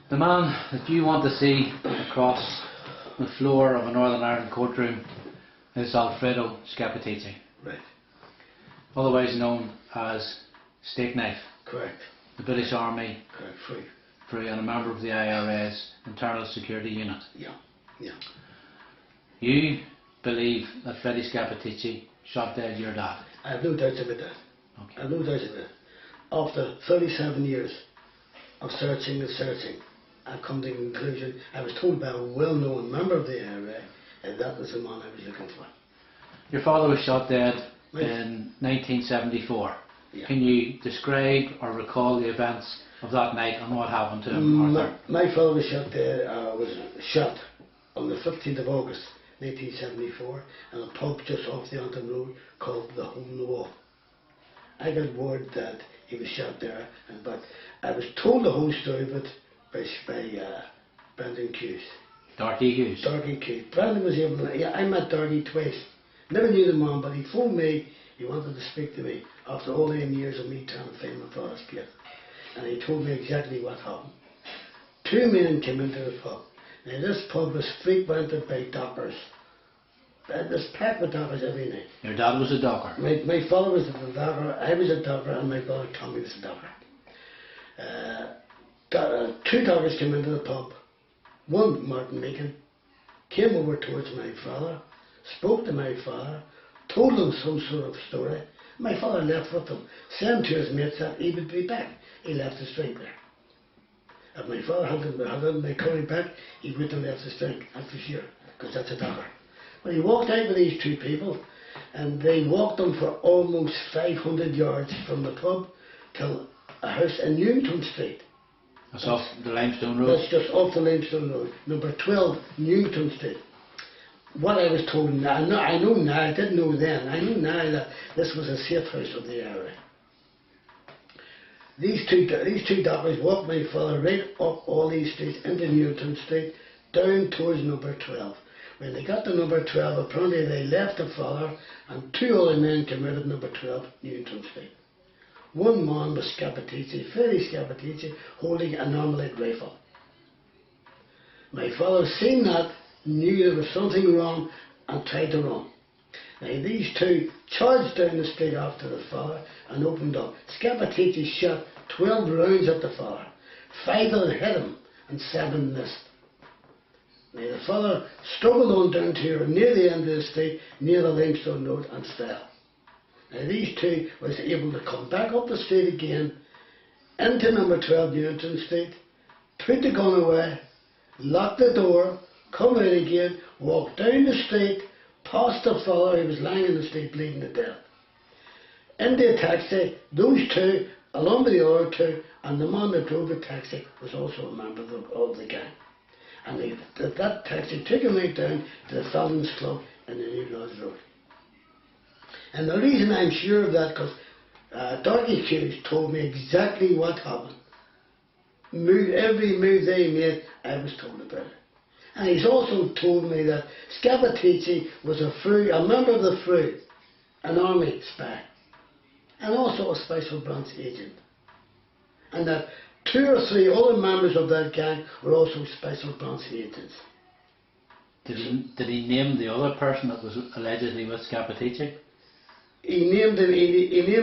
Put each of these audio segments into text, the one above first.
The man that you want to see across the floor of a Northern Ireland courtroom is Alfredo Scappaticci. Right. Otherwise known as Steak Knife. Correct. The British Army. Correct. Free and a member of the IRA's Internal Security Unit. Yeah. You believe that Freddie Scappaticci shot dead your dad? I have no doubts about that. Okay. I have no doubts about it. After 37 years of searching, I've come to the conclusion. I was told by a well-known member of the IRA that was the man I was looking for. Your father was shot dead in 1974. Yeah. Can you describe or recall the events of that night and what happened to him, Arthur? My father was shot dead. Was shot on the 15th of August 1974 in a pub just off the Antrim Road called the Hole in the Wall. I got word that he was shot there, but I was told the whole story by Brendan Hughes. Darky Hughes? Darky Hughes. Brendan was able to, I met Darky twice. Never knew the man, but he phoned me. He wanted to speak to me after all them years of me trying to find my father's plate. And he told me exactly what happened. Two men came into the pub. Now this pub was frequented by dockers. It was packed with dockers every night. Your dad was a docker? My father was a docker, I was a docker, and my brother Tommy was a docker. Two dockers came into the pub. One, Martin Meakin, came over towards my father, spoke to my father, told him some sort of story. My father left with him, sent to his mates that he would be back. He left his drink there. If my father hadn't been coming back, he wouldn't have left his drink, that's for sure, because that's a docker. Well, he walked out with these two people, and they walked them for almost 500 yards from the pub till a house in Newington Street. That's off the Limestone Road? That's just off the Limestone Road, number 12, Newington Street. What I was told now, I know now, I didn't know then, I know now that this was a safe house of the area. These two dockers walked my father right up all these streets into Newington Street, down towards number 12. When they got to number 12, apparently they left the father and two other men came out of number 12, Newington Street. One man was Scappaticci, Freddie Scappaticci, holding a Armalite rifle. My father, seeing that, knew there was something wrong and tried to run. Now these two charged down the street after the father and opened up. Scappaticci shot 12 rounds at the father. 5 of them hit him and 7 missed. Now the father struggled on down to near the end of the street, near the Limestone Road, and fell. Now these two was able to come back up the street again, into number 12 Newington Street, put the gun away, lock the door, come out again, walk down the street, past the fellow who was lying in the street bleeding to death. Into a taxi, those two, along with the other two, and the man that drove the taxi was also a member of the gang. And that taxi took him right down to the Felons Club in the New Lodge Road. And the reason I'm sure of that, because Darky Hughes told me exactly what happened. Every move they made, I was told about it. And he's also told me that Scappaticci was a member of the Frew, an army spy, and also a special branch agent. And that 2 or 3 other members of that gang were also special branch agents. Did he name the other person that was allegedly with Scappaticci? He named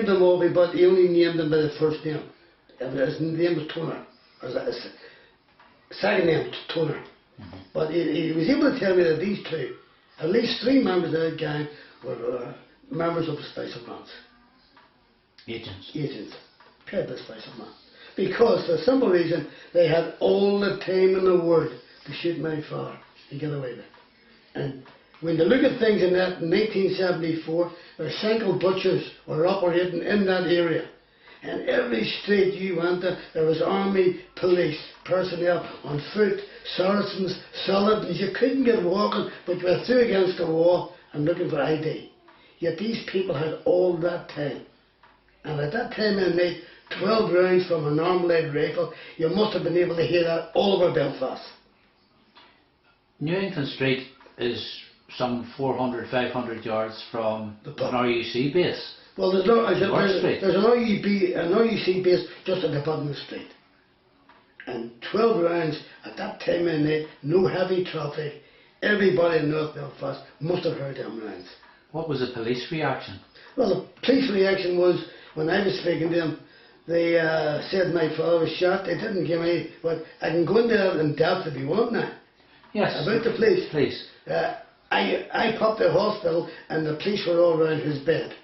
them all, but he only named them by the first name. His name was Toner. His second name was Toner. Mm-hmm. But he was able to tell me that these two, at least 3 members of that gang, were members of the special branch. Agents. Paid the special branch. Because, for the simple reason, they had all the time in the world to shoot my father and get away with it. And when you look at things in 1974, the single butchers were operating in that area. And every street you went to, there was army, police, personnel on foot, Saracens, Saladins. You couldn't get walking, but you were through against the wall and looking for ID. Yet these people had all that time. And at that time of night, 12 rounds from an Armalite rifle, you must have been able to hear that all over Belfast. Newington Street is some 400, 500 yards from an RUC base. Well, there's an RUC base just at the bottom of the street. And 12 rounds at that time of night, no heavy traffic. Everybody in North Belfast must have heard them rounds. What was the police reaction? Well, the police reaction was, when I was speaking to them, they said my father was shot. They didn't give me, but I can go into that in depth if you want now. Yes. About the police. Please. I popped the hospital and the police were all around his bed.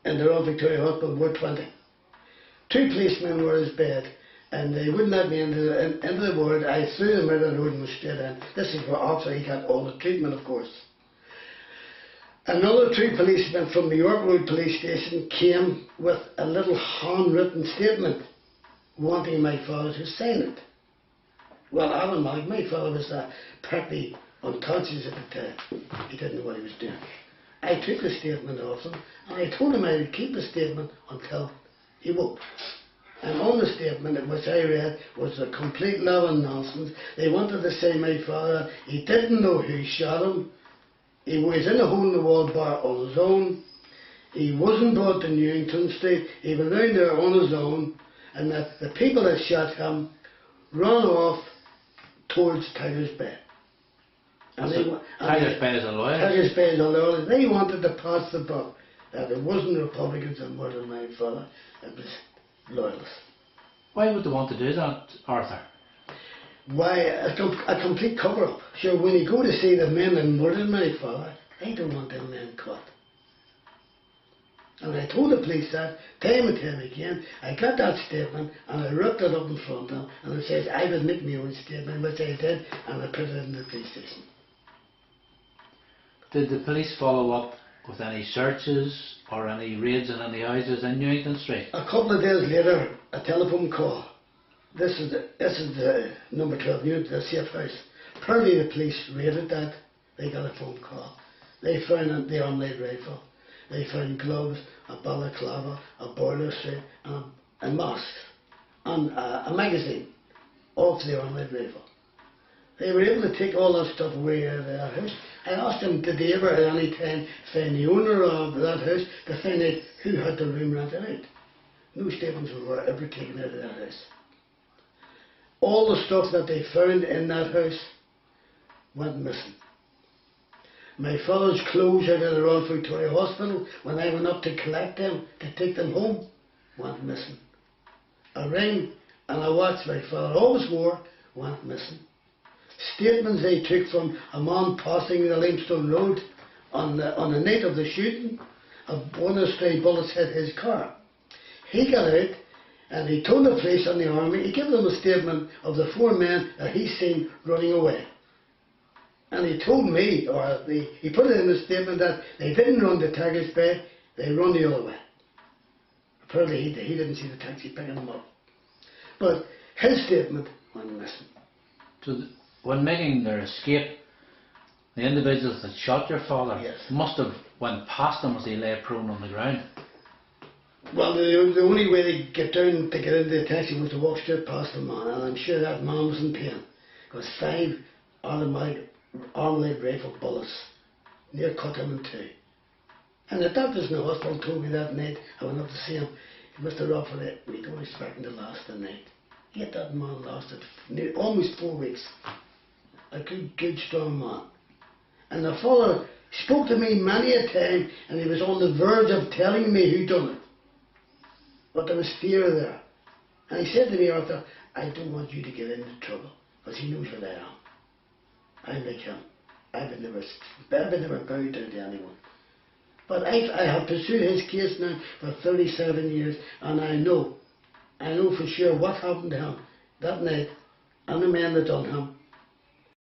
In the Royal Victoria Hospital, Ward 20. 2 policemen were at his bed and they wouldn't let me into the ward. I threw them out of the road and was straight in. This is where after he got all the treatment, of course. Another 2 policemen from the York Road Police Station came with a little handwritten statement wanting my father to sign it. Well, automatic, my father was partly unconscious at the time. He didn't know what he was doing. I took the statement off him and I told him I would keep the statement until he woke. And on the statement, which I read, was a complete lot of nonsense. They wanted to say my father, he didn't know who shot him. He was in a hole-in-the-wall bar on his own. He wasn't brought to Newington Street. He was down there on his own. And that the people that shot him ran off towards Tiger's Bay. Tiger's Bay is a lawyer. Tiger's Bay is a lawyer. They wanted to pass the buck that it wasn't Republicans that murdered my father. It was loyalists. Why would they want to do that, Arthur? Why, a complete cover-up. Sure, when you go to see the men that murdered my father, they don't want them men caught. And I told the police that time and time again. I got that statement and I ripped it up in front of them and it says I would make my own statement, which I did, and I put it in the police station. Did the police follow up with any searches or any raids in any houses in Newington Street? A couple of days later, a telephone call. This is the number 12 unit, the safe house. Apparently the police raided that. They got a phone call. They found the arm-laid rifle. They found gloves, a balaclava, a boiler suit, and a mask, and a magazine off the arm-laid rifle. They were able to take all that stuff away out of their house. I asked them, did they ever at any time find the owner of that house to find out who had the room rented out? No statements were ever taken out of that house. All the stuff that they found in that house went missing. My father's clothes out of the Royal Victoria Hospital, when I went up to collect them, to take them home, went missing. A ring and a watch my father always wore went missing. Statements they took from a man passing the Limestone Road on the night of the shooting, one of the stray bullets hit his car. He got out and he told the police and the army, he gave them a statement of the 4 men that he seen running away. And he told me, or he put it in the statement that they didn't run to Tiger's Bay, they run the other way. Apparently he didn't see the taxi picking them up. But his statement went missing. So when making their escape, the individuals that shot your father must have went past him as he lay prone on the ground. Well, the only way to get down to get into the taxi was to walk straight past the man, and I'm sure that man was in pain, because 5 automatic arm-laid rifle bullets near cut him in 2. And the doctors in the hospital told me that night, I went up to see him, Mr. Rufford, we don't expect him to last the night. Yet that man lasted almost 4 weeks. A good strong man. And the father spoke to me many a time, and he was on the verge of telling me who done it. But there was fear there. And he said to me, Arthur, I don't want you to get into trouble, because he knows what I am. I'm like him. I would never bow down to anyone. But I have pursued his case now for 37 years, and I know for sure what happened to him that night, and the men that done him,